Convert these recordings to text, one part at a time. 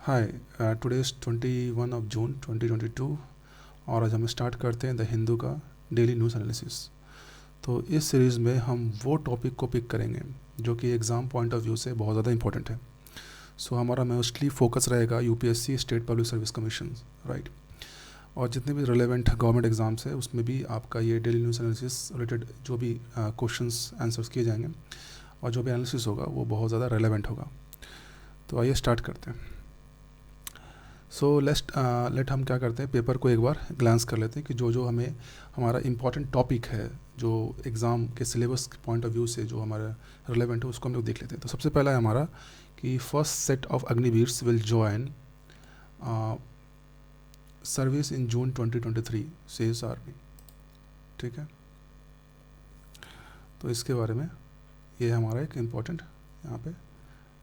Hi, today is 21 of June 2022 और आज हम स्टार्ट करते हैं द हिंदू का डेली न्यूज़ एनालिसिस। तो इस सीरीज़ में हम वो टॉपिक को पिक करेंगे जो कि एग्ज़ाम पॉइंट ऑफ व्यू से बहुत ज़्यादा इंपॉर्टेंट है। सो हमारा मोस्टली फोकस रहेगा UPSC, state public service commission, right. और जितने भी रिलेवेंट गवर्नमेंट एग्ज़ाम्स है उसमें भी आपका ये डेली न्यूज़ एनालिसिस रिलेटेड जो भी क्वेश्चंस आंसर्स किए जाएंगे और जो भी एनालिसिस होगा वो बहुत ज़्यादा रेलेवेंट होगा। तो आइए स्टार्ट करते हैं। सो लेट हम क्या करते हैं, पेपर को एक बार ग्लांस कर लेते हैं कि जो जो हमें हमारा इम्पॉर्टेंट टॉपिक है जो एग्ज़ाम के सिलेबस के पॉइंट ऑफ व्यू से जो हमारा रिलेवेंट है उसको हम लोग देख लेते हैं। तो सबसे पहला है हमारा कि first set of Agniveers will join service in June 2023 says army. ठीक है, तो इसके बारे में ये हमारा एक इम्पॉर्टेंट यहाँ पे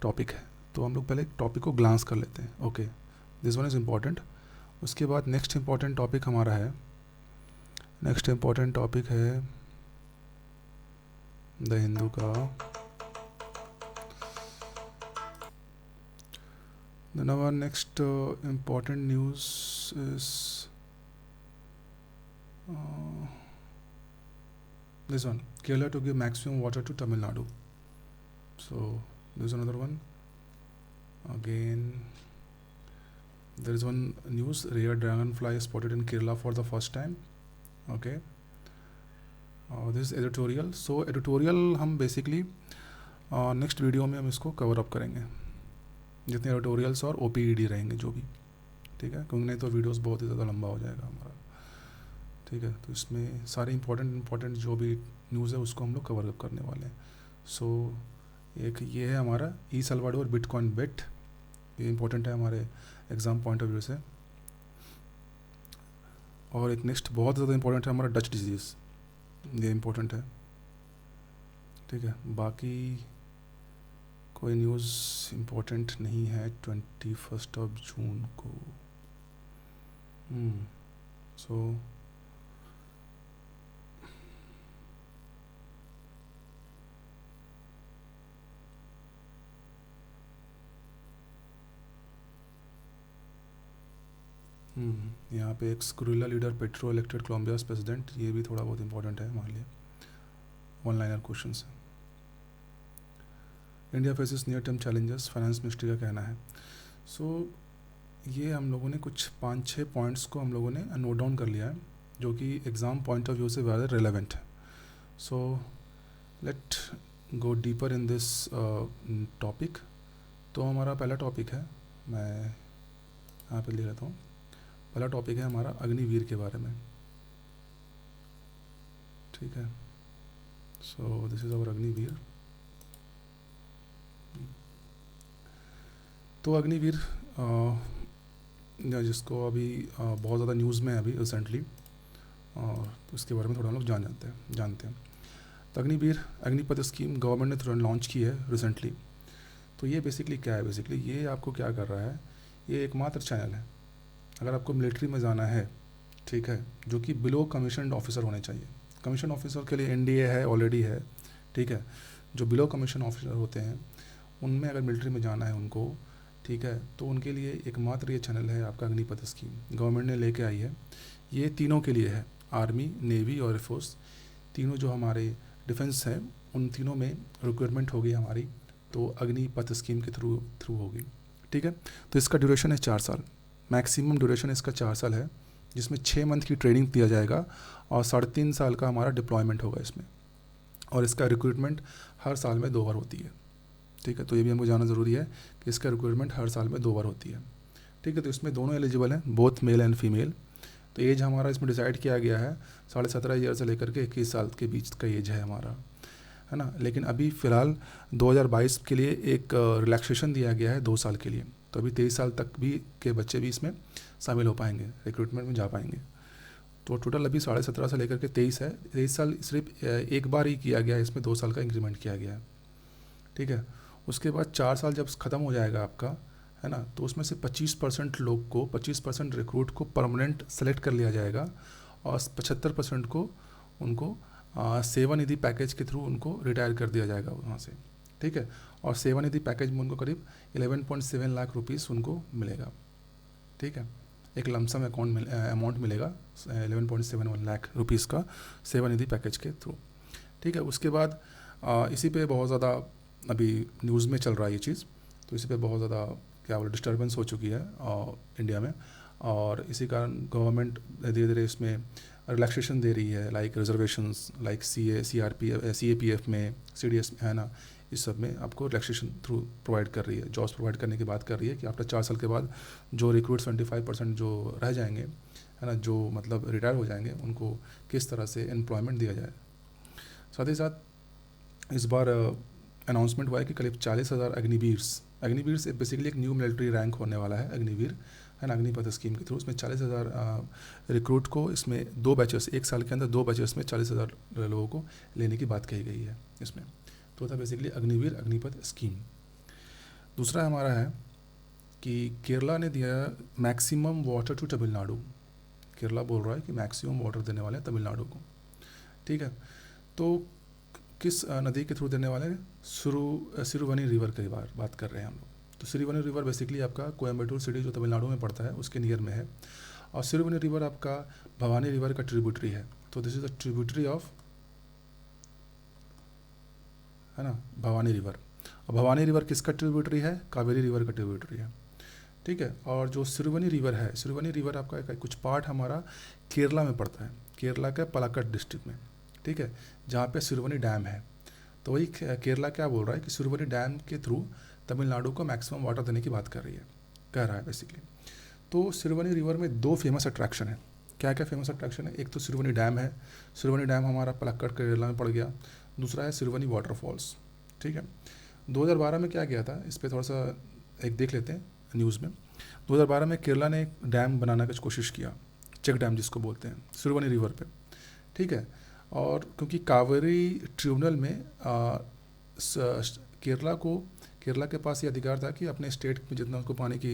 टॉपिक है। तो हम लोग पहले टॉपिक को ग्लांस कर लेते हैं। Okay, this one is important. उसके बाद नेक्स्ट इम्पॉर्टेंट टॉपिक हमारा है, नेक्स्ट इम्पॉर्टेंट टॉपिक है द हिंदू का Then our next important news is this one, Kerala to give maximum water to Tamil Nadu. So there is another one. Again, there is one news, rare dragonfly spotted in Kerala for the first time. Okay, this is editorial. So editorial हम basically next video में हम इसको cover up करेंगे, जितने editorials और ओपीईडी रहेंगे जो भी। ठीक है, क्योंकि नहीं तो वीडियोस बहुत ही ज़्यादा लंबा हो जाएगा हमारा। ठीक है, तो इसमें सारे इंपॉर्टेंट जो भी न्यूज़ है उसको हम लोग कवर अप करने वाले हैं। सो एक ये है हमारा ई सल्वाडोर बिटकॉइन बिट, ये इंपॉर्टेंट है हमारे एग्ज़ाम पॉइंट ऑफ व्यू से। और एक नेक्स्ट बहुत ज़्यादा इंपॉर्टेंट है हमारा डच डिजीज़, ये इंपॉर्टेंट है। ठीक है, बाकी कोई न्यूज़ इम्पोर्टेंट नहीं है 21 ऑफ जून को। सो यहाँ पे एक guerrilla leader Petro elected Colombia's president, ये भी थोड़ा बहुत इंपॉर्टेंट है हमारे लिए, वन लाइनर क्वेश्चन है। India faces near term challenges, finance ministry का कहना है। सो ये हम लोगों ने कुछ 5-6 पॉइंट्स को हम लोगों ने नोट डाउन कर लिया है जो कि एग्ज़ाम पॉइंट ऑफ व्यू से ज़्यादा रेलेवेंट है। So let go deeper in this topic. तो हमारा पहला टॉपिक है, मैं यहाँ पे ले लेता हूँ। पहला टॉपिक है हमारा अग्निवीर के बारे में। ठीक है, so this is our Agniveer. तो अग्निवीर जिसको अभी बहुत ज़्यादा न्यूज़ में है अभी रिसेंटली, और तो इसके बारे में थोड़ा हम लोग जानते हैं। तो अग्निवीर अग्निपथ स्कीम गवर्नमेंट ने तुरंत लॉन्च की है रिसेंटली। तो ये बेसिकली क्या है, बेसिकली ये आपको क्या कर रहा है, ये एकमात्र चैनल है अगर आपको मिलिट्री में जाना है, ठीक है, जो कि बिलो कमीशन ऑफिसर होने चाहिए। कमीशन ऑफिसर के लिए एनडीए है, ऑलरेडी है। ठीक है, जो बिलो कमीशन ऑफिसर होते हैं उनमें अगर मिलिट्री में जाना है उनको, ठीक है, तो उनके लिए एकमात्र ये चैनल है आपका अग्निपथ स्कीम, गवर्नमेंट ने लेके आई है। ये तीनों के लिए है, आर्मी, नेवी और एयरफोर्स, तीनों जो हमारे डिफेंस है उन तीनों में रिक्वायरमेंट होगी हमारी, तो अग्निपथ स्कीम के थ्रू होगी। ठीक है, तो इसका ड्यूरेशन है 4 साल, मैक्सिमम ड्यूरेशन इसका 4 साल है, जिसमें 6 मंथ की ट्रेनिंग दिया जाएगा और 3.5 साल का हमारा डिप्लॉयमेंट होगा इसमें, और इसका रिक्रूटमेंट हर साल में 2 बार होती है। ठीक है, तो ये भी हमको जानना ज़रूरी है कि इसका रिक्रूटमेंट हर साल में 2 बार होती है। ठीक है, तो इसमें दोनों एलिजिबल हैं, बोथ मेल एंड फीमेल। तो एज हमारा इसमें डिसाइड किया गया है 17.5 ईयर से लेकर के 21 साल के बीच का एज है हमारा, है ना। लेकिन अभी फ़िलहाल 2022 के लिए एक रिलैक्सेशन दिया गया है 2 साल के लिए, तो अभी 23 साल तक भी के बच्चे भी इसमें शामिल हो पाएंगे, रिक्रूटमेंट में जा पाएंगे। तो टोटल अभी 17.5 से लेकर के 23 है, 23 साल सिर्फ एक बार ही किया गया है, इसमें 2 साल का इंक्रीमेंट किया गया है। ठीक है, उसके बाद 4 साल जब ख़त्म हो जाएगा आपका, है ना, तो उसमें से 25% लोग को, 25% रिक्रूट को परमानेंट सेलेक्ट कर लिया जाएगा और 75% को उनको सेवानिधि पैकेज के थ्रू उनको रिटायर कर दिया जाएगा वहाँ से। ठीक है। और सेवा निधि पैकेज में उनको करीब 11.7 लाख रुपीस उनको मिलेगा, ठीक है। एक लमसम अमाउंट मिलेगा 11.71 लाख रुपीस का सेवा निधि पैकेज के थ्रू, ठीक है। उसके बाद इसी पे बहुत ज़्यादा अभी न्यूज़ में चल रहा है ये चीज़, तो इसी पे बहुत ज़्यादा क्या बोले डिस्टर्बेंस हो चुकी है इंडिया में, और इसी कारण गवर्नमेंट धीरे धीरे इसमें रिलैक्सेशन दे रही है, लाइक रिजर्वेशंस, लाइक CAPF में, CDS में, है ना, इस सब में आपको रिलैक्सेशन थ्रू प्रोवाइड कर रही है, जॉब्स प्रोवाइड करने की बात कर रही है कि आफ्टर 4 साल के बाद जो रिक्रूट 25% जो रह जाएंगे, है ना, जो मतलब रिटायर हो जाएंगे, उनको किस तरह से एम्प्लॉयमेंट दिया जाए। साथ ही साथ इस बार अनाउंसमेंट हुआ है कि करीब 40,000 अग्निवीर से बेसिकली एक न्यू मिलिट्री रैंक होने वाला है अग्निवीर, है ना, अग्निपथ स्कीम के थ्रू। इसमें 40,000 रिक्रूट को इसमें 2 बैचेस, 1 साल के अंदर 2 बैचेस में 40,000 लोगों को लेने की बात कही गई है इसमें। तो था बेसिकली अग्निवीर अग्निपथ स्कीम। दूसरा हमारा है कि केरला ने दिया maximum water to Tamil Nadu. Kerala बोल रहा है कि मैक्सिमम वाटर देने वाले हैं तमिलनाडु को, ठीक है। तो किस नदी के थ्रू देने वाले हैं? सिरुवनी रिवर की बात कर रहे हैं हम लोग। तो सिरुवनी रिवर बेसिकली आपका कोयम्बटूर सिटी जो तमिलनाडु में पड़ता है उसके नियर में है, और सिरुवनी रिवर आपका भवानी रिवर का ट्रिब्यूटरी है। तो this is the tributary of, है ना, भवानी रिवर। और भवानी रिवर किसका ट्रिब्यूटरी है? कावेरी रिवर का ट्रिब्यूटरी है, ठीक है। और जो सिरुवनी रिवर है, सिरुवनी रिवर आपका कुछ पार्ट हमारा केरला में पड़ता है, केरला के पलाक्कड़ डिस्ट्रिक्ट में, ठीक है, जहाँ पे सिरुवनी डैम है। तो वही केरला क्या बोल रहा है कि सिरुवनी डैम के थ्रू तमिलनाडु को मैक्सिमम वाटर देने की बात कह रहा है बेसिकली। तो सिरुवनी रिवर में 2 फेमस अट्रैक्शन है। क्या क्या फेमस अट्रैक्शन है? एक तो सिरुवनी डैम है, सिरुवनी डैम हमारा पलक्कड़ केरला में पड़ गया। दूसरा है सिरुवनी वाटरफॉल्स, ठीक है। 2012 में क्या किया था, इस पर थोड़ा सा एक देख लेते हैं न्यूज़ में। 2012 में केरला ने एक डैम बनाने की कोशिश किया, चेक डैम जिसको बोलते हैं, सिरुवनी रिवर पे, ठीक है। और क्योंकि कावेरी ट्रिब्यूनल में केरला के पास ये अधिकार था कि अपने स्टेट में जितना उसको पानी की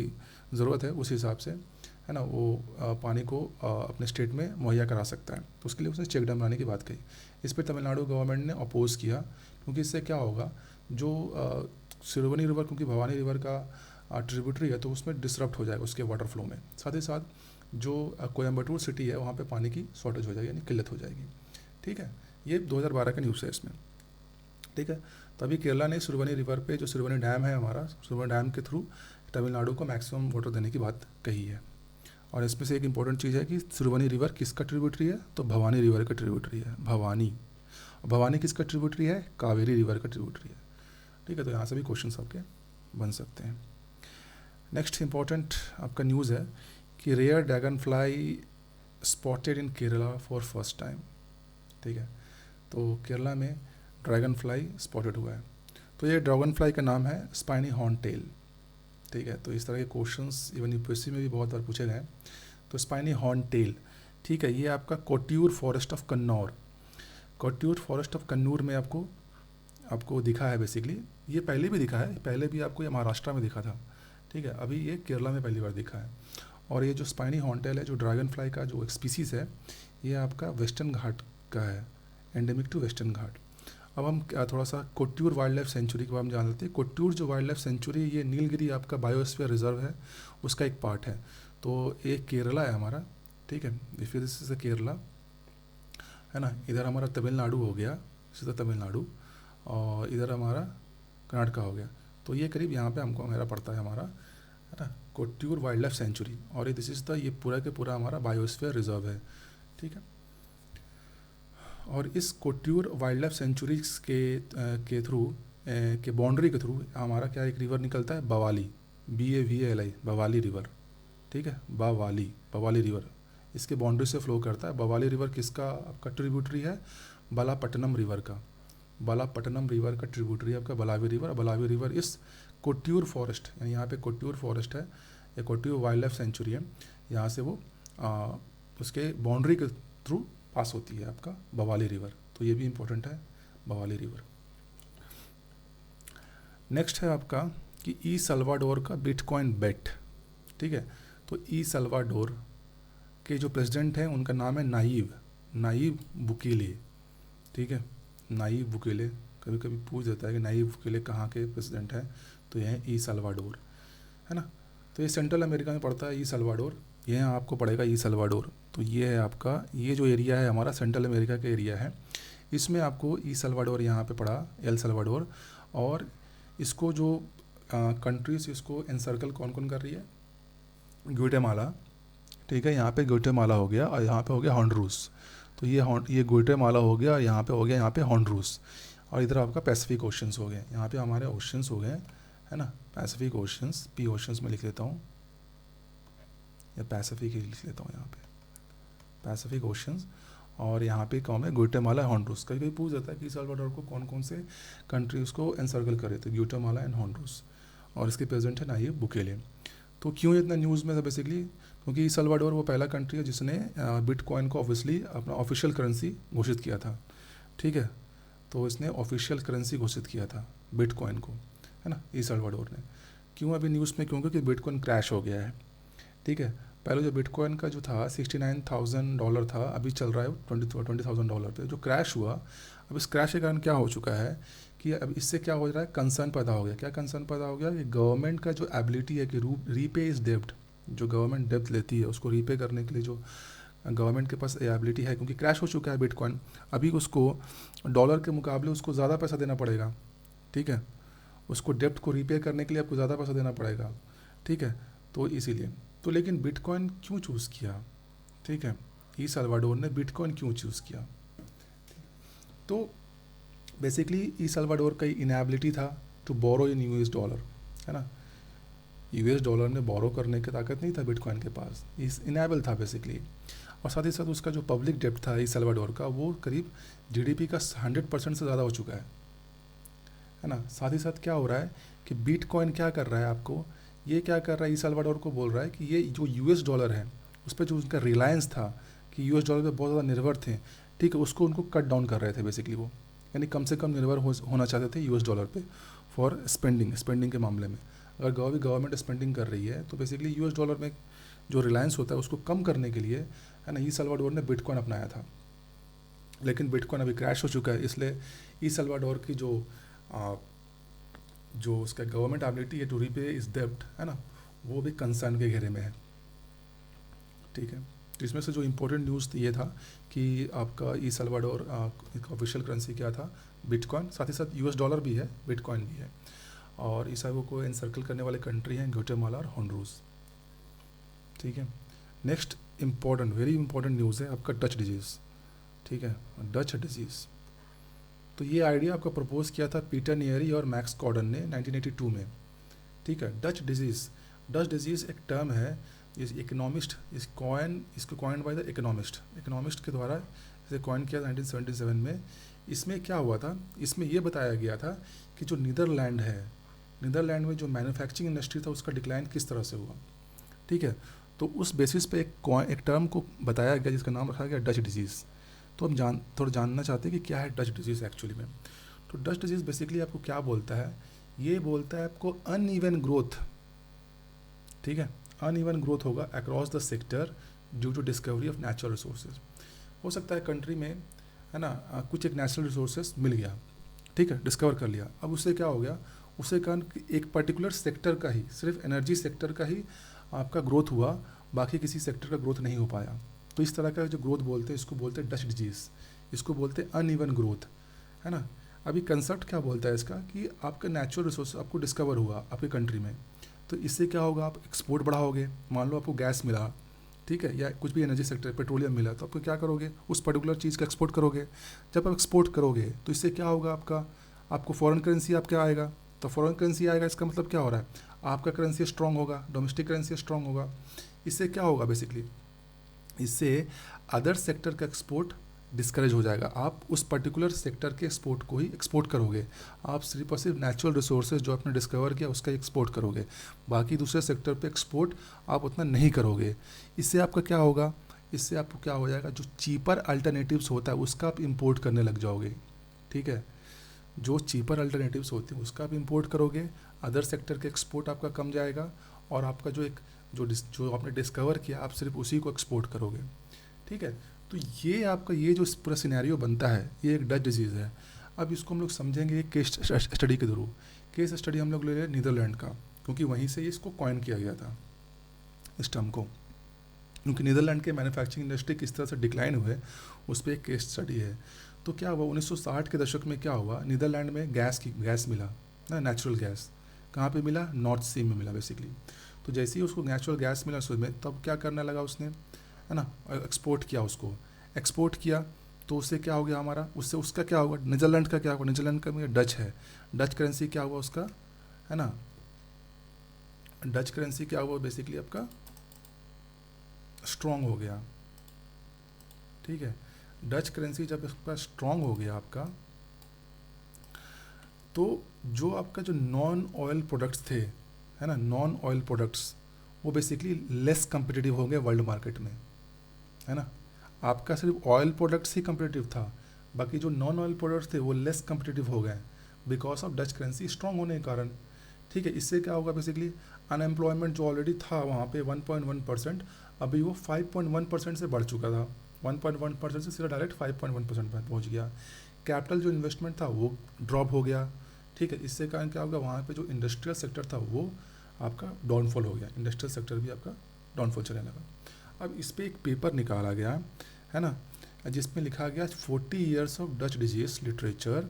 ज़रूरत है उस हिसाब से, है ना, वो पानी को अपने स्टेट में मुहैया करा सकता है। तो उसके लिए उसने चेक डैम बनाने की बात कही। इस पर तमिलनाडु गवर्नमेंट ने अपोज़ किया, क्योंकि इससे क्या होगा, जो सिरुवनी रिवर क्योंकि भवानी रिवर का ट्रिब्यूटरी है, तो उसमें डिसरप्ट हो जाएगा उसके वाटर फ्लो में। साथ ही साथ जो कोयम्बटूर सिटी है वहाँ पे पानी की शॉर्टेज हो जाएगी, यानी किल्लत हो जाएगी, ठीक है। ये 2012 का न्यूज़ है इसमें, ठीक है। तभी केरला ने सिरुवनी रिवर पे जो सिरुवनी डैम है हमारा, सिरुवनी डैम के थ्रू तमिलनाडु को मैक्सिमम वाटर देने की बात कही है। और इसमें से एक इंपॉर्टेंट चीज़ है कि सिरुवनी रिवर किसका ट्रिब्यूटरी है? तो भवानी रिवर का ट्रिब्यूटरी है, भवानी किसका ट्रिब्यूटरी है? कावेरी रिवर का ट्रिब्यूटरी है, ठीक है। तो यहाँ से भी क्वेश्चन आपके बन सकते हैं। नेक्स्ट इंपॉर्टेंट आपका न्यूज़ है कि rare dragonfly spotted in Kerala for first time, ठीक है। तो केरला में ड्रैगन फ्लाई स्पॉटेड हुआ है। तो ये ड्रैगन फ्लाई का नाम है स्पाइनी हॉर्न टेल, ठीक है। तो इस तरह के क्वेश्चंस इवन यूपीएससी में भी बहुत बार पूछे गए। तो स्पाइनी हॉर्न टेल, ठीक है, ये आपका Kottiyoor forest of Kannur, Kottiyoor forest of Kannur में आपको दिखा है बेसिकली। ये पहले भी दिखा है, पहले भी आपको ये महाराष्ट्र में दिखा था, ठीक है। अभी ये केरला में पहली बार दिखा है। और ये जो स्पाइनी हॉर्न टेल है, जो ड्रैगन फ्लाई का जो एक स्पीसीज़ है, ये आपका वेस्टर्न घाट का है, एंडेमिक टू वेस्टर्न घाट। अब हम थोड़ा सा कोट्यूर वाइल्ड लाइफ सेंचुरी के बारे में जान लेते हैं। कोट्यूर जो वाइल्ड लाइफ सेंचुरी, ये नीलगिरी आपका बायोस्फीयर रिजर्व है, उसका एक पार्ट है। तो ये केरला है हमारा, ठीक है, फिर इससे केरला, है ना। इधर हमारा तमिलनाडु हो गया, सीधा तमिलनाडु, और इधर हमारा कर्नाटका हो गया। तो ये करीब यहाँ पे हमको मेरा पड़ता है हमारा, है ना, कोट्यूर वाइल्ड लाइफ सेंचुरी। और दिस इज़ द, ये पूरा के पूरा हमारा बायोस्फीयर रिजर्व है, ठीक है। और इस कोट्यूर वाइल्ड लाइफ सेंचुरीज के थ्रू के बाउंड्री के थ्रू हमारा क्या एक रिवर निकलता है, बवाली, BAVALI, बवाली रिवर, ठीक है, बवाली रिवर इसके बाउंड्री से फ्लो करता है। बवाली रिवर किसका आपका ट्रिब्यूटरी है? बालापट्टनम रिवर का, बालापट्टनम रिवर का ट्रिब्यूटरी है आपका बलावी रिवर। बलावी रिवर इस कोट्यूर फॉरेस्ट, यानी यहाँ पे कोट्यूर फॉरेस्ट है, या कोट्यूर वाइल्ड लाइफ सेंचुरी है, यहाँ से वो उसके बाउंड्री के थ्रू पास होती है आपका बवाली रिवर। तो ये भी इम्पोर्टेंट है, बवाली रिवर। नेक्स्ट है आपका कि ई सल्वाडोर का बिटकॉइन बेट, ठीक है। तो ई सल्वाडोर के जो प्रेसिडेंट हैं उनका नाम है नायब बुकेले, ठीक है, नायब बुकेले कभी कभी पूछ देता है कि नाइब के लिए कहाँ के प्रेसिडेंट हैं, तो ये है ई सल्वाडोर, है ना। तो ये सेंट्रल अमेरिका में पड़ता है ई सल्वाडोर, ये आपको पड़ेगा ई सल्वाडोर। तो ये है आपका, ये जो एरिया है हमारा सेंट्रल अमेरिका का एरिया है, इसमें आपको ई सल्वाडोर यहाँ पे पड़ा, एल सल्वाडोर। और इसको जो कंट्रीज इसको एनसर्कल कौन कौन कर रही है, ग्वाटेमाला, ठीक है, यहाँ पे ग्वाटेमाला हो गया और यहाँ पे हो गया हॉन्डुरास। तो ये ग्वाटेमाला हो गया, यहाँ पे हो गया, यहाँ पे हॉन्डुरास, और इधर आपका पैसिफिक ओशंस हो गए, यहाँ पे हमारे ओशंस हो गए, है ना, पैसिफिक ओशंस, पी ओशंस में लिख लेता हूँ, या पैसिफिक ही लिख लेता हूँ यहाँ पे, पैसिफिक ओशंस। और यहाँ पे कौन है, ग्वाटेमाला, हॉन्डुरास। कभी कभी पूछ जाता है कि सल्वाडोर को कौन कौन से कंट्री उसको एनसर्कल करे, तो ग्वाटेमाला एंड हॉन्डुरास, और इसके प्रेसिडेंट है नायब बुकेले। तो क्यों इतना न्यूज़ में था बेसिकली, क्योंकि सल्वाडोर वो पहला कंट्री है जिसने बिटकॉइन को ऑब्वियसली अपना ऑफिशियल करेंसी घोषित किया था, ठीक है। तो इसने ऑफिशियल करेंसी घोषित किया था बिटकॉइन को, है ना, ई सल्वाडोर ने। क्यों अभी न्यूज़ में, क्योंकि बिटकॉइन क्रैश हो गया है, ठीक है। पहले जो बिटकॉइन का जो था $69,000 था, अभी चल रहा है $20,000 पे, जो क्रैश हुआ। अब इस क्रैश के कारण क्या हो चुका है कि अब इससे क्या हो रहा है, कंसर्न पैदा हो गया। क्या कंसर्न पैदा हो गया कि गवर्नमेंट का जो एबिलिटी है कि रीपे इज डेब्ट, जो गवर्नमेंट डेब्ट लेती है उसको रीपे करने के लिए जो गवर्नमेंट के पास एबिलिटी है, क्योंकि क्रैश हो चुका है बिटकॉइन, अभी उसको डॉलर के मुकाबले उसको ज़्यादा पैसा देना पड़ेगा, ठीक है। उसको डेब्ट को रीपे करने के लिए आपको ज़्यादा पैसा देना पड़ेगा, ठीक है। तो इसीलिए तो लेकिन बिटकॉइन क्यों चूज़ किया, ठीक है, ई सल्वाडोर ने बिटकॉइन क्यों चूज़ किया। तो बेसिकली ई सल्वाडोर का इनएबिलिटी था to borrow in US dollar, है ना। यूएस डॉलर में बोरो करने की ताकत नहीं था बिटकॉइन के पास, इस इनेबल था बेसिकली। और साथ ही साथ उसका जो पब्लिक डेब्ट था ई सल्वाडोर का, वो करीब जीडीपी का 100% से ज़्यादा हो चुका है ना। साथ ही साथ क्या हो रहा है कि बिटकॉइन क्या कर रहा है, आपको ये क्या कर रहा है, ई सल्वाडोर को बोल रहा है कि ये जो यूएस डॉलर है उस पर जो उनका रिलायंस था कि यूएस डॉलर पे बहुत ज़्यादा निर्भर थे, ठीक है, उसको उनको कट डाउन कर रहे थे बेसिकली वो, यानी कम से कम निर्भर होना चाहते थे यूएस डॉलर पे फॉर स्पेंडिंग के मामले में। अगर गवर्नमेंट स्पेंडिंग कर रही है तो बेसिकली यूएस डॉलर में जो रिलायंस होता है उसको कम करने के लिए, है ना, ई सल्वाडोर ने बिटकॉइन अपनाया था। लेकिन बिटकॉइन अभी क्रैश हो चुका है, इसलिए ई सल्वाडोर की जो उसका गवर्नमेंट एबिलिटी है टू रीपे इस डेब्ट, है ना, वो भी कंसर्न के घेरे में है, ठीक है। तो इसमें से जो इम्पोर्टेंट न्यूज़ ये था कि आपका ई सल्वाडोर का ऑफिशियल करेंसी क्या था, बिटकॉइन, साथ ही साथ यूएस डॉलर भी है, बिटकॉइन भी है, और इस को एनसर्कल करने वाले कंट्री हैं ग्वाटेमाला और हॉन्डुरास, ठीक है। Next important, very important news है आपका डच डिजीज़, ठीक है, डच डिजीज़। तो ये आइडिया आपका प्रपोज किया था पीटर नियरी और मैक्स कॉर्डन ने 1982 में, ठीक है। डच डिजीज़ एक टर्म है, इस इकोनॉमिस्ट इसको कॉइन बाय द इकोनॉमिस्ट के द्वारा इसे कॉइन किया 1977 में। इसमें क्या हुआ था, इसमें ये बताया गया था कि जो नीदरलैंड में जो मैन्युफैक्चरिंग इंडस्ट्री था उसका डिक्लाइन किस तरह से हुआ, ठीक है। तो उस बेसिस पे एक टर्म को बताया गया जिसका नाम रखा गया डच डिजीज़। तो हम थोड़ा जानना चाहते हैं कि क्या है डच डिजीज़ एक्चुअली में। तो डच डिजीज़ बेसिकली आपको क्या बोलता है, ये बोलता है आपको अनइवन ग्रोथ, ठीक है, अनइवन ग्रोथ होगा across the sector due to discovery of natural resources. हो सकता है कंट्री में, है ना, कुछ एक नेचुरल रिसोर्सेज मिल गया, ठीक है, डिस्कवर कर लिया, अब उससे क्या हो गया, उससे कारण एक पर्टिकुलर सेक्टर का ही, सिर्फ एनर्जी सेक्टर का ही आपका ग्रोथ हुआ, बाकी किसी सेक्टर का ग्रोथ नहीं हो पाया। तो इस तरह का जो ग्रोथ बोलते हैं इसको बोलते हैं डच डिजीज़, इसको बोलते हैं अनइवन ग्रोथ, है ना। अभी कंसेप्ट क्या बोलता है इसका कि आपका नेचुरल रिसोर्स आपको डिस्कवर हुआ आपके कंट्री में, तो इससे क्या होगा, आप एक्सपोर्ट बढ़ाओगे। मान लो आपको गैस मिला, ठीक है, या कुछ भी एनर्जी सेक्टर पेट्रोलियम मिला, तो आपको क्या करोगे, उस पर्टिकुलर चीज़ का एक्सपोर्ट करोगे। जब आप एक्सपोर्ट करोगे तो इससे क्या होगा, आपको फॉरेन करेंसी आप क्या आएगा, तो फॉरेन करेंसी आएगा, इसका मतलब क्या हो रहा है, आपका करेंसी स्ट्रॉन्ग होगा, डोमेस्टिक करेंसी स्ट्रॉन्ग होगा। इससे क्या होगा बेसिकली, इससे अदर सेक्टर का एक्सपोर्ट डिस्करेज हो जाएगा, आप उस पर्टिकुलर सेक्टर के एक्सपोर्ट को ही एक्सपोर्ट करोगे। आप सिर्फ और सिर्फ नेचुरल रिसोर्सेज जो आपने डिस्कवर किया उसका एक्सपोर्ट करोगे, बाकी दूसरे सेक्टर पे एक्सपोर्ट आप उतना नहीं करोगे। इससे आपका क्या होगा, इससे आपको क्या हो जाएगा, जो चीपर अल्टरनेटिव्स होता है उसका आप इंपोर्ट करने लग जाओगे, ठीक है। जो चीपर अल्टरनेटिव्स होते हैं उसका आप इंपोर्ट करोगे, अदर सेक्टर के एक्सपोर्ट आपका कम जाएगा, और आपका जो आपने डिस्कवर किया आप सिर्फ उसी को एक्सपोर्ट करोगे, ठीक है। तो ये आपका ये जो पूरा सिनेरियो बनता है, ये एक डच डिजीज़ है। अब इसको हम लोग समझेंगे केस स्टडी के थ्रू। केस स्टडी हम लोग ले रहे नीदरलैंड का, क्योंकि वहीं से इसको कॉइन किया गया था इस टर्म को, क्योंकि नीदरलैंड के मैन्युफैक्चरिंग इंडस्ट्री किस तरह से डिक्लाइन हुए उस पर एक केस स्टडी है। तो क्या हुआ 1960 के दशक में क्या हुआ, नीदरलैंड में गैस मिला ना, नेचुरल गैस। कहाँ पे मिला, नॉर्थ सी में मिला बेसिकली। तो जैसे ही उसको नेचुरल गैस मिला उसमें, तब क्या करने लगा उसने, है ना, एक्सपोर्ट किया उसको। एक्सपोर्ट किया तो उससे क्या हो गया हमारा, उससे उसका क्या होगा, नीदरलैंड का क्या होगा, नीदरलैंड का डच है, डच करेंसी क्या हुआ उसका, है ना, डच करेंसी क्या हुआ बेसिकली आपका स्ट्रॉन्ग हो गया। ठीक है, डच करेंसी जब आपका स्ट्रॉन्ग हो गया आपका, तो जो आपका जो नॉन ऑयल प्रोडक्ट्स थे, है ना, नॉन ऑयल प्रोडक्ट्स, वो बेसिकली लेस कम्पिटिटिव हो गए वर्ल्ड मार्केट में, है ना। आपका सिर्फ ऑयल प्रोडक्ट्स ही कम्पिटिटिव था, बाकी जो नॉन ऑयल प्रोडक्ट्स थे वो लेस कम्पिटिटिव हो गए because of Dutch currency strong होने के कारण। ठीक है, इससे क्या होगा बेसिकली, अनएम्प्लॉयमेंट जो ऑलरेडी था वहाँ पे 1.1%, अभी वो 5.1% से बढ़ चुका था। 1.1% से सीधा डायरेक्ट 5.1% पर पहुँच गया। कैपिटल जो इन्वेस्टमेंट था वो ड्रॉप हो गया। ठीक है, इससे कारण क्या होगा, वहाँ पे जो इंडस्ट्रियल सेक्टर था वो आपका डाउनफॉल हो गया, इंडस्ट्रियल सेक्टर भी आपका डाउनफॉल चलने लगा। अब इस पर एक पेपर निकाला गया, है ना, जिसमें लिखा गया 40 years of Dutch disease literature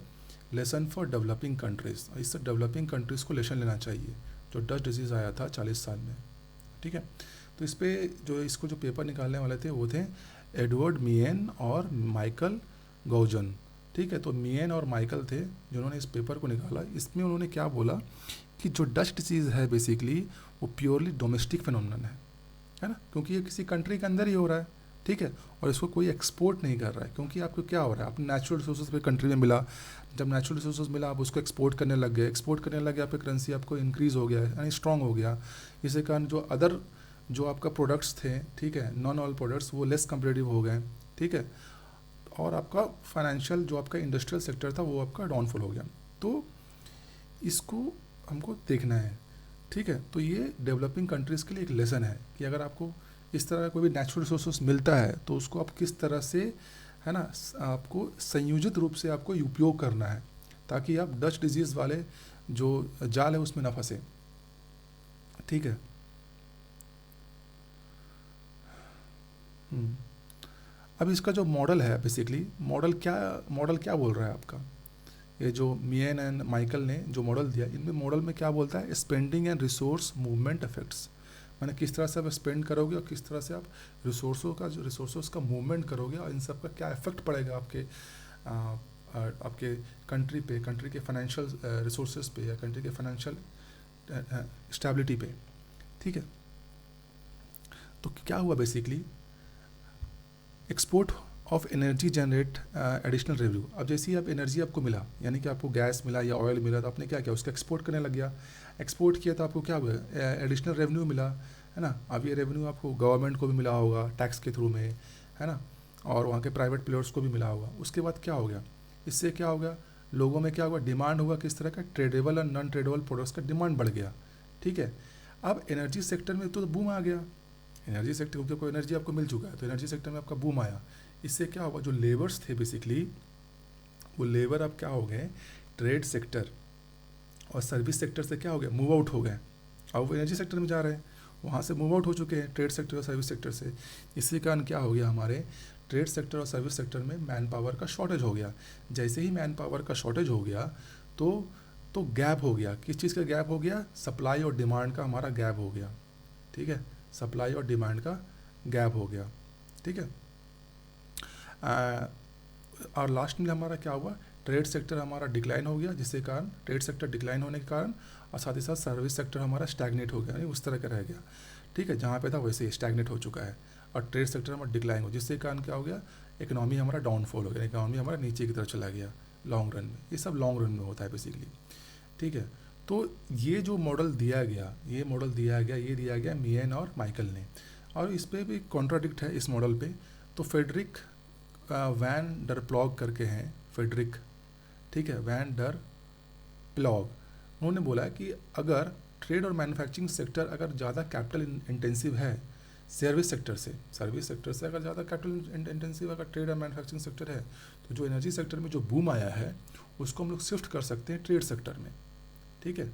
lesson for developing countries. इससे डेवलपिंग कंट्रीज़ को लेसन लेना चाहिए, जो डच डिजीज़ आया था 40 साल में। ठीक है, तो इस पर जो इसको जो पेपर निकालने वाले थे वो थे एडवर्ड मियन और माइकल गौजन। ठीक है, तो मियन और माइकल थे जिन्होंने इस पेपर को निकाला। इसमें उन्होंने क्या बोला कि जो डच डिसीज़ है बेसिकली वो प्योरली डोमेस्टिक फिनोमिनन है ना, क्योंकि ये किसी कंट्री के अंदर ही हो रहा है। ठीक है, और इसको कोई एक्सपोर्ट नहीं कर रहा है, क्योंकि आपको क्या हो रहा है, अपने नेचुरल रिसोर्सेज पे कंट्री में मिला, जब नेचुरल रिसोर्सेज मिला आप उसको एक्सपोर्ट करने लग गए, एक्सपोर्ट करने लग गया, आपका करेंसी आपको इंक्रीज़ हो गया, यानी स्ट्रॉन्ग हो गया। इसी कारण जो अदर जो आपका प्रोडक्ट्स थे, ठीक है, नॉन ऑयल प्रोडक्ट्स, वो लेस कम्पिटिटिव हो गए। ठीक है, और आपका फाइनेंशियल जो आपका इंडस्ट्रियल सेक्टर था वो आपका डाउनफॉल हो गया। तो इसको हमको देखना है। ठीक है, तो ये डेवलपिंग कंट्रीज़ के लिए एक लेसन है कि अगर आपको इस तरह का कोई भी नेचुरल रिसोर्स मिलता है तो उसको आप किस तरह से, है ना, आपको संयोजित रूप से आपको उपयोग करना है, ताकि आप डच डिजीज़ वाले जो जाल है उसमें ना फंसे। ठीक है, अब इसका जो मॉडल है बेसिकली, मॉडल क्या बोल रहा है आपका, ये जो मियन एंड माइकल ने जो मॉडल दिया, इनमें मॉडल में क्या बोलता है, spending and resource movement effects, मैंने किस तरह से आप स्पेंड करोगे और किस तरह से आप रिसोर्सों का मूवमेंट करोगे और इन सब का क्या इफेक्ट पड़ेगा आपके कंट्री पे, कंट्री के फाइनेंशियल रिसोर्सेज पे या कंट्री के फाइनेंशियल स्टेबिलिटी पे। ठीक है, तो क्या हुआ basically, export of energy generate additional revenue. अब जैसे ही आप एनर्जी आपको मिला, यानी कि आपको गैस मिला या ऑयल मिला, तो आपने क्या किया, उसका एक्सपोर्ट करने लग गया। एक्सपोर्ट किया तो आपको क्या हुआ, एडिशनल रेवेन्यू मिला, है ना। अब ये रेवेन्यू आपको गवर्नमेंट को भी मिला होगा टैक्स के थ्रू में, है ना, और वहाँ के प्राइवेट प्लेयर्स को भी मिला होगा। उसके बाद क्या हो गया, इससे क्या होगा, लोगों में क्या हुआ, डिमांड हुआ किस तरह का, ट्रेडेबल और नॉन ट्रेडेबल प्रोडक्ट्स का डिमांड बढ़ गया। ठीक है, अब एनर्जी सेक्टर में तो बूम आ गया, एनर्जी सेक्टर, क्योंकि कोई एनर्जी आपको मिल चुका है, तो एनर्जी सेक्टर में आपका बूम आया। इससे क्या होगा, जो लेबर्स थे बेसिकली, वो लेबर अब क्या हो गए, ट्रेड सेक्टर और सर्विस सेक्टर से क्या हो गया, मूव आउट हो गए। अब वो एनर्जी सेक्टर में जा रहे हैं, वहाँ से मूव आउट हो चुके हैं ट्रेड सेक्टर और सर्विस सेक्टर से। इसी कारण क्या हो गया, हमारे ट्रेड सेक्टर और सर्विस सेक्टर में मैन पावर का शॉर्टेज हो गया। जैसे ही मैन पावर का शॉर्टेज हो गया तो गैप हो गया, किस चीज़ का गैप हो गया, सप्लाई और डिमांड का हमारा गैप हो गया। ठीक है, सप्लाई और डिमांड का गैप हो गया। ठीक है, और लास्ट में हमारा क्या हुआ, ट्रेड सेक्टर हमारा डिक्लाइन हो गया, जिसके कारण ट्रेड सेक्टर डिक्लाइन होने के कारण, और साथ ही साथ सर्विस सेक्टर हमारा स्टैग्नेट हो गया, यानी उस तरह का रह गया। ठीक है, जहाँ पे था वैसे ही स्टैग्नेट हो चुका है, और ट्रेड सेक्टर हमारा डिक्लाइन हो, जिसके कारण क्या हो गया, इकोनॉमी हमारा डाउनफॉल हो गया, इकोनॉमी हमारा नीचे की तरफ चला गया लॉन्ग रन में। ये सब लॉन्ग रन में होता है बेसिकली। ठीक है, तो ये जो मॉडल दिया गया, ये दिया गया मियन और माइकल ने, और इस पर भी कॉन्ट्राडिक्ट है इस मॉडल पे। तो फेडरिक वैन डर प्लॉग करके हैं, फेडरिक, ठीक है, वैन डर प्लॉग, उन्होंने बोला है कि अगर ट्रेड और मैन्युफैक्चरिंग सेक्टर अगर ज़्यादा कैपिटल इंटेंसिव है सर्विस सेक्टर से अगर ज़्यादा कैपिटल इंटेंसिव अगर ट्रेड और मैन्युफैक्चरिंग सेक्टर है, तो जो एनर्जी सेक्टर में जो बूम आया है उसको हम लोग शिफ्ट कर सकते हैं ट्रेड सेक्टर में, ठीक है,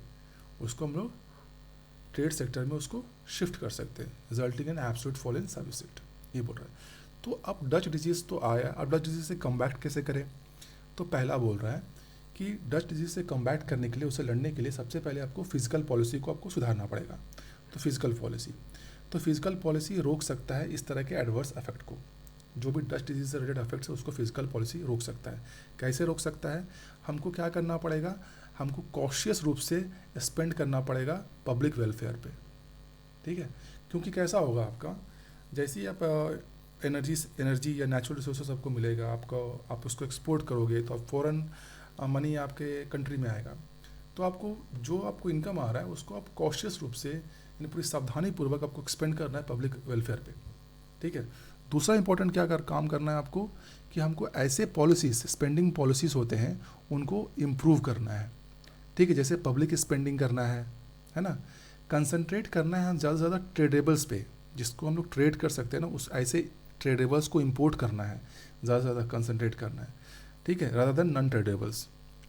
उसको हम लोग ट्रेड सेक्टर में उसको शिफ्ट कर सकते हैं, resulting in absolute fall in service sector, ये बोल रहा है। तो अब डच डिजीज़ तो आया, अब डच डिजीज़ से कम्बैट कैसे करें? तो पहला बोल रहा है कि डच डिजीज़ से कम्बैट करने के लिए, उसे लड़ने के लिए सबसे पहले आपको फिजिकल पॉलिसी को आपको सुधारना पड़ेगा। तो फिजिकल पॉलिसी रोक सकता है इस तरह के एडवर्स इफेक्ट को, जो भी डस्ट डिजीज से रिलेटेड इफेक्ट्स है उसको फिजिकल पॉलिसी रोक सकता है। कैसे रोक सकता है? हमको क्या करना पड़ेगा, हमको कॉशियस रूप से स्पेंड करना पड़ेगा पब्लिक वेलफेयर पे, ठीक है। क्योंकि कैसा होगा आपका, जैसे ही आप एनर्जी या नेचुरल रिसोर्सेज आपको मिलेगा, आप उसको एक्सपोर्ट करोगे तो आप फ़ॉरेन मनी आपके कंट्री में आएगा, तो आपको जो आपको इनकम आ रहा है उसको आप कॉशियस रूप से, यानी पूरी सावधानी पूर्वक आपको एक्सपेंड करना है पब्लिक वेलफेयर पे, ठीक है। दूसरा इंपॉर्टेंट क्या काम करना है आपको कि हमको ऐसे पॉलिसीज़, स्पेंडिंग पॉलिसीज़ होते हैं, उनको इम्प्रूव करना है, ठीक है। जैसे पब्लिक स्पेंडिंग करना है ना, कंसंट्रेट करना है हम ज़्यादा से ज़्यादा ट्रेडेबल्स पे, जिसको हम लोग ट्रेड कर सकते हैं ना, उस ऐसे ट्रेडेबल्स को इंपोर्ट करना है, ज़्यादा से ज़्यादा कंसंट्रेट करना है, ठीक है, रादर देन नॉन ट्रेडेबल्स,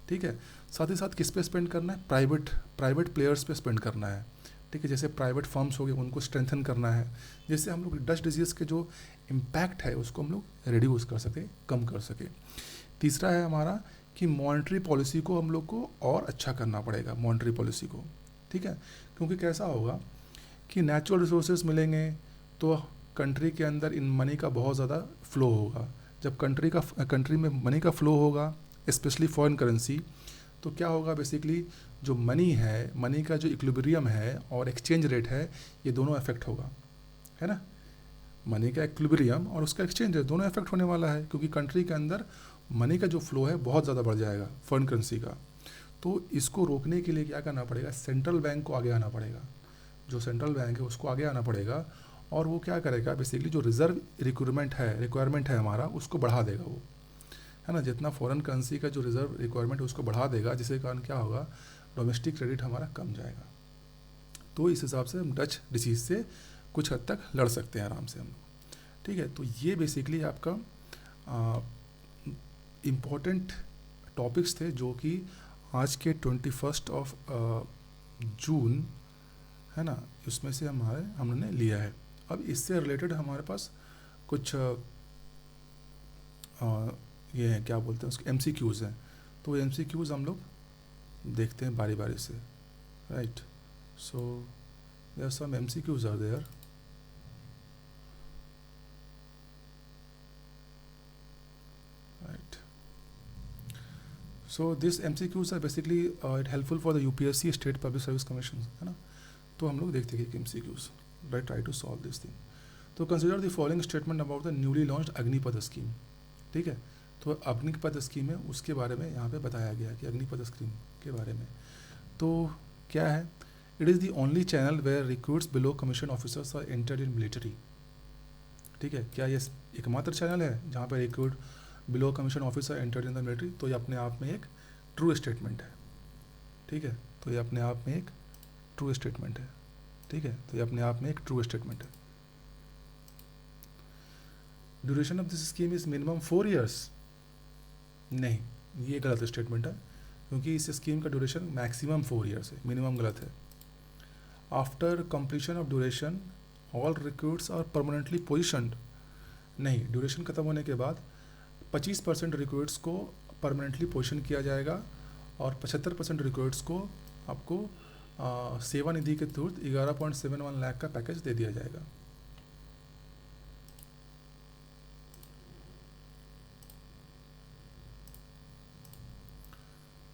ठीक है। साथ ही साथ किस पे स्पेंड करना है, प्राइवेट प्लेयर्स पे स्पेंड करना है, ठीक है। जैसे प्राइवेट फर्म्स हो गए उनको स्ट्रेंथन करना है, जिससे हम लोग डच डिजीज़ के जो इम्पैक्ट है उसको हम लोग रिड्यूस कर सके, कम कर सके। तीसरा है हमारा कि मॉनेटरी पॉलिसी को हम लोग को और अच्छा करना पड़ेगा, मॉनेटरी पॉलिसी को, ठीक है। क्योंकि कैसा होगा कि नेचुरल रिसोर्सेज मिलेंगे तो कंट्री के अंदर इन मनी का बहुत ज़्यादा फ्लो होगा। जब कंट्री में मनी का फ्लो होगा, स्पेशली फॉरेन करेंसी, तो क्या होगा बेसिकली, जो मनी है, मनी का जो इक्विलिब्रियम है और एक्सचेंज रेट है, ये दोनों इफेक्ट होगा, है ना। मनी का इक्विलिब्रियम और उसका एक्सचेंज रेट दोनों इफेक्ट होने वाला है, क्योंकि कंट्री के अंदर मनी का जो फ्लो है बहुत ज़्यादा बढ़ जाएगा फॉरेन करेंसी का। तो इसको रोकने के लिए क्या करना पड़ेगा, सेंट्रल बैंक को आगे आना पड़ेगा, जो सेंट्रल बैंक है उसको आगे आना पड़ेगा, और वो क्या करेगा बेसिकली, जो रिजर्व रिक्वायरमेंट है हमारा, उसको बढ़ा देगा वो, है ना। जितना फॉरेन करेंसी का जो रिजर्व रिक्वायरमेंट है उसको बढ़ा देगा, जिसके कारण क्या होगा, डोमेस्टिक क्रेडिट हमारा कम जाएगा। तो इस हिसाब से हम डच डिसीज़ से कुछ हद तक लड़ सकते हैं आराम से हम लोग, ठीक है। तो ये बेसिकली आपका इम्पोर्टेंट टॉपिक्स थे जो कि आज के 21 जून, है ना, उसमें से हमने लिया है। अब इससे रिलेटेड हमारे पास कुछ ये हैं, क्या बोलते हैं उसके, MCQs हैं। तो MCQs हम लोग देखते हैं बारी बारी से, right. So there some MCQs are there. Right, so this MCQs are basically it helpful for the UPSC, state public service commission, है ना। तो हम लोग देखते हैं कि MCQs, right, try to solve this thing. तो consider the following statement about the newly launched Agnipath scheme, ठीक है। तो अग्निपथ स्कीम है, उसके बारे में यहाँ पे बताया गया है कि अग्निपथ स्कीम के बारे में। तो क्या है, it is the only channel where recruits below commission officers are entered in military, ठीक है। क्या ये एकमात्र चैनल है जहाँ पर recruit below commission officer entered in the military? तो ये अपने आप में एक ट्रू स्टेटमेंट है, ठीक है। तो ये अपने आप में एक ट्रू स्टेटमेंट है, ठीक है। तो ये अपने आप में एक ट्रू स्टेटमेंट है। Duration of this scheme is minimum 4 years, नहीं, ये गलत स्टेटमेंट है, क्योंकि इस स्कीम का ड्यूरेशन मैक्सिमम 4 years है, मिनिमम गलत है। After completion of duration all recruits are permanently positioned, नहीं, ड्यूरेशन खत्म होने के बाद 25% रिक्रूट्स को परमानेंटली पोजिशन किया जाएगा, और 75% रिक्रूट्स को आपको सेवा निधि के थ्रू 11.71 लाख का पैकेज दे दिया जाएगा।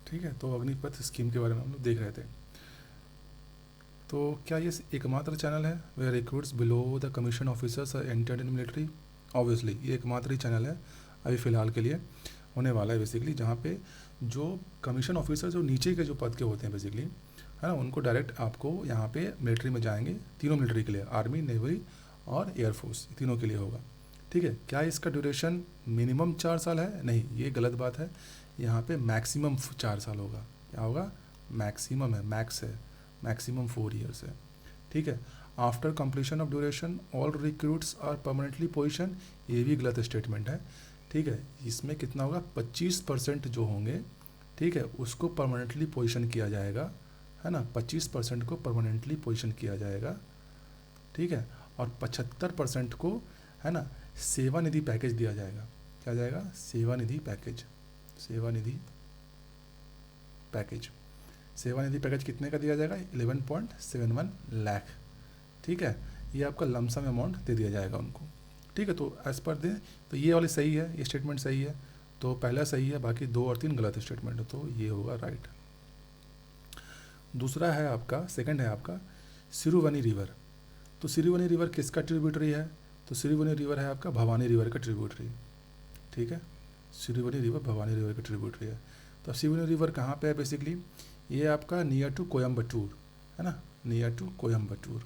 ठीक है, तो अग्निपथ स्कीम के बारे में हम लोग देख रहे थे। तो क्या ये एकमात्र चैनल है where recruits below the commission officers are entered in military? Obviously ये एकमात्र ही चैनल है अभी फ़िलहाल के लिए होने वाला है बेसिकली, जहाँ पे जो कमीशन ऑफिसर जो नीचे के जो पद के होते हैं बेसिकली, है ना, उनको डायरेक्ट आपको यहाँ पे मिलिट्री में जाएंगे, तीनों मिलिट्री के लिए, आर्मी, नेवी और एयरफोर्स, तीनों के लिए होगा, ठीक है। क्या इसका ड्यूरेशन मिनिमम 4 साल है? नहीं, ये गलत बात है, यहाँ पे मैक्सिमम 4 साल होगा। क्या होगा? मैक्सिमम है, मैक्स है, मैक्सिमम 4 years है, ठीक है। After completion of duration all recruits are permanently position, ये भी गलत स्टेटमेंट है, ठीक है। इसमें कितना होगा? 25% जो होंगे, ठीक है, उसको परमानेंटली पोजीशन किया जाएगा, है ना, 25% को परमानेंटली पोजीशन किया जाएगा, ठीक है, और 75% को, है ना, सेवानिधि पैकेज दिया जाएगा। क्या जाएगा? सेवानिधि पैकेज। सेवानिधि पैकेज। सेवानिधि पैकेज कितने का दिया जाएगा? 11.71 लाख, ठीक है, ये आपका लमसम अमाउंट दे दिया जाएगा उनको, ठीक है। तो एज पर दे, तो ये वाली सही है, ये स्टेटमेंट सही है, तो पहला सही है, बाकी 2 और 3 गलत स्टेटमेंट है, तो ये होगा राइट। दूसरा है आपका, सेकंड है आपका सिरुवनी रिवर। तो सिरुवनी रिवर किसका ट्रिब्यूटरी है? तो सिरुवनी रिवर है आपका भवानी रिवर का ट्रिब्यूटरी, ठीक है, सिरुवनी रिवर भवानी रिवर का ट्रिब्यूटरी है। तो सिरुवनी रिवर कहाँ पे है? बेसिकली ये आपका नियर टू कोयम्बटूर, है ना, near to Coimbatore.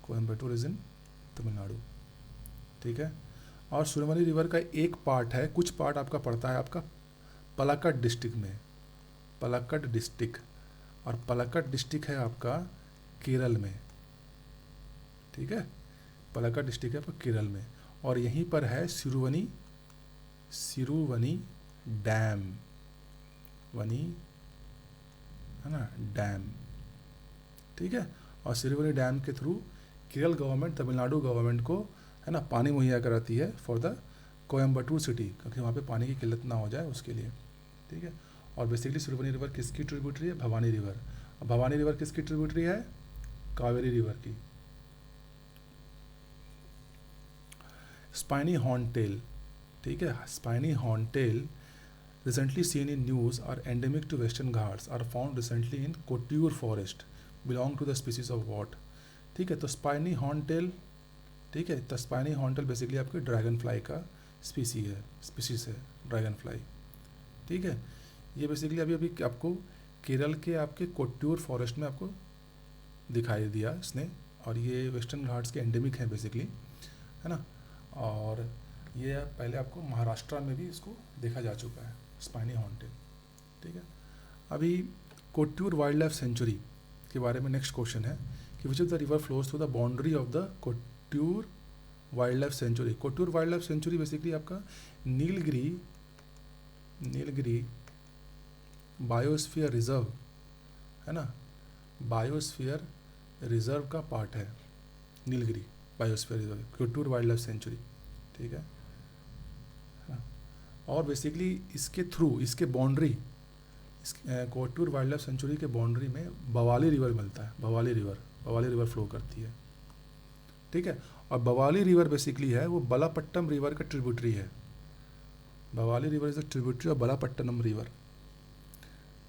Coimbatore is in Tamil Nadu, ठीक है। और सिरुवनी रिवर का एक पार्ट है, कुछ पार्ट आपका पड़ता है आपका पलाक्कड़ डिस्ट्रिक्ट में, पलाक्कड़ डिस्ट्रिक्ट, और पलाक्कड़ डिस्ट्रिक्ट है आपका केरल में, ठीक है, पलाक्कड़ डिस्ट्रिक्ट है आपका केरल में। और यहीं पर है सिरुवनी डैम, वनी, है ना, डैम, ठीक है। और सिरुवनी डैम के through Kerala government, Tamil Nadu government को, है ना, पानी मुहैया कराती है फॉर द कोयम्बटूर सिटी, क्योंकि वहाँ पे पानी की किल्लत ना हो जाए उसके लिए, ठीक है। और बेसिकली सिरुवनी रिवर किसकी ट्रिब्यूटरी है? भवानी रिवर। और भवानी रिवर किसकी ट्रिब्यूटरी है? कावेरी रिवर की। स्पाइनी हॉर्नटेल, ठीक है, spiny हॉर्नटेल recently seen in news are endemic to western ghats, are found recently in Kottiyoor forest, belong to the species of what? ठीक है, तो स्पाइनी हॉर्नटेल, ठीक है, तो स्पाइनी हॉर्नटेल बेसिकली आपके ड्रैगन फ्लाई का स्पीसीज है ड्रैगन फ्लाई, ठीक है। ये बेसिकली अभी आपको केरल के आपके कोट्यूर फॉरेस्ट में आपको दिखाई दिया इसने, और ये वेस्टर्न घाट्स के एंडेमिक है बेसिकली, है ना। और ये पहले आपको महाराष्ट्र में भी इसको देखा जा चुका है, स्पाइनी हॉर्नटेल, ठीक है। अभी कोट्यूर वाइल्ड लाइफ सेंचुरी के बारे में नेक्स्ट क्वेश्चन है कि which of the river flows through the boundary of the Kottiyoor wildlife sanctuary. Kottiyoor wildlife sanctuary basically आपका नीलगिरी बायोस्फीयर रिजर्व, है ना, बायोस्फीयर रिजर्व का पार्ट है Nilgiri biosphere reserve, Kottiyoor wildlife sanctuary, ठीक है। और बेसिकली इसके थ्रू, इसके boundary, Kottiyoor wildlife sanctuary के बाउंड्री में बवाली रिवर मिलता है, बवाली रिवर फ्लो करती है, ठीक है। और बवाली रिवर बेसिकली है वो बलापट्टम रिवर का ट्रिब्यूटरी है, Bavali river is a tributary of Valapattanam river,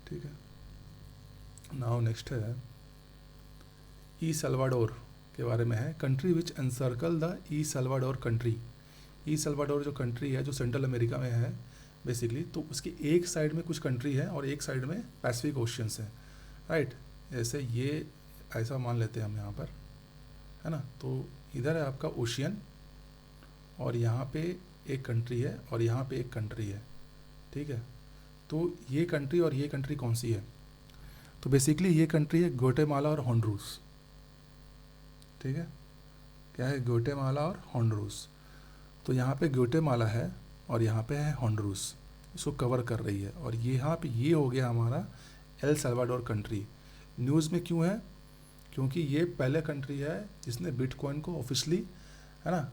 ठीक है। नाउ नेक्स्ट है ई सल्वाडोर के बारे में है, country which encircle the E Salvador country. E Salvador जो कंट्री है जो सेंट्रल अमेरिका में है बेसिकली, तो उसकी एक साइड में कुछ कंट्री है और एक साइड में पैसिफिक ओशियंस है, राइट। ऐसे ये ऐसा मान लेते हैं हम यहाँ पर, है ना। तो इधर है आपका ओशियन और यहाँ पे एक कंट्री है और यहाँ पे एक कंट्री है, ठीक है। तो ये कंट्री और ये कंट्री कौन सी है? तो बेसिकली ये कंट्री है ग्वाटेमाला और होंडुरास, ठीक है। क्या है? ग्वाटेमाला और होंडुरास। तो यहाँ पे ग्वाटेमाला है और यहाँ पे है होंडुरास, इसको कवर कर रही है। और यहाँ पे ये हो गया हमारा एल सल्वाडोर कंट्री। न्यूज़ में क्यों है? क्योंकि ये पहले कंट्री है जिसने बिटकॉइन को ऑफिशियली, है ना,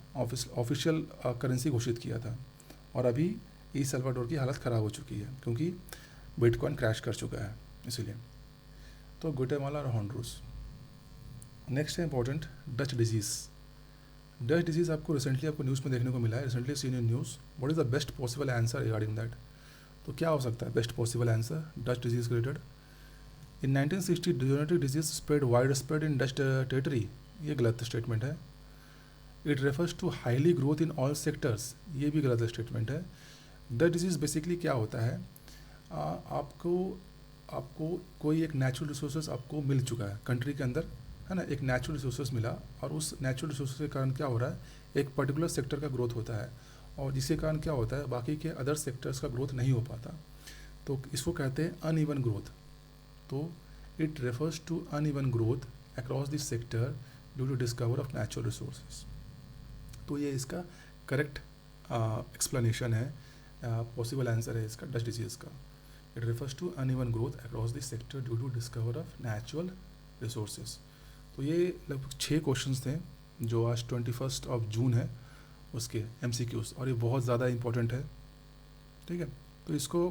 ऑफिशियल करेंसी घोषित किया था। और अभी ई सल्वाडोर की हालत ख़राब हो चुकी है क्योंकि बिटकॉइन क्रैश कर चुका है, इसीलिए। तो ग्वाटेमाला और होंडुरास। नेक्स्ट है important, Dutch disease. Dutch disease आपको रिसेंटली आपको न्यूज़ में देखने को मिला है, recently seen in news. What is the best possible answer regarding that? तो क्या हो सकता है best possible answer Dutch disease related? In 1960 zoonotic disease spread wide spread in Dutch territory. ये गलत स्टेटमेंट है। It refers to highly growth in all sectors. ये भी गलत स्टेटमेंट है। डच डिजीज़ बेसिकली क्या होता है, आपको कोई एक नेचुरल रिसोर्सेज आपको मिल चुका है कंट्री के अंदर, है ना, एक नेचुरल रिसोर्सेज मिला और उस नेचुरल रिसोर्सेज के कारण क्या हो रहा है, एक पर्टिकुलर सेक्टर का ग्रोथ होता है और जिसके कारण क्या होता है बाकी के अदर सेक्टर्स का ग्रोथ नहीं हो पाता। तो इसको कहते हैं अनइवन ग्रोथ। तो it refers to uneven growth across this sector due to discover of natural resources. तो ये इसका करेक्ट एक्सप्लेनेशन है पॉसिबल आंसर है इसका डस्ट डिजीज़ का। It refers to uneven growth across the sector due to discover of natural resources. तो ये लगभग 6 क्वेश्चंस थे जो आज 21 जून है उसके MCQs, और ये बहुत ज़्यादा इंपॉर्टेंट है। ठीक है, तो इसको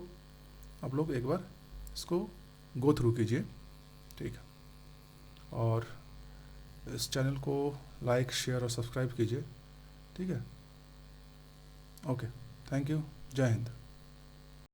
आप लोग एक बार इसको गो थ्रू कीजिए। ठीक है, और इस चैनल को लाइक, शेयर और सब्सक्राइब कीजिए। ठीक है, ओके, थैंक यू, जय हिंद।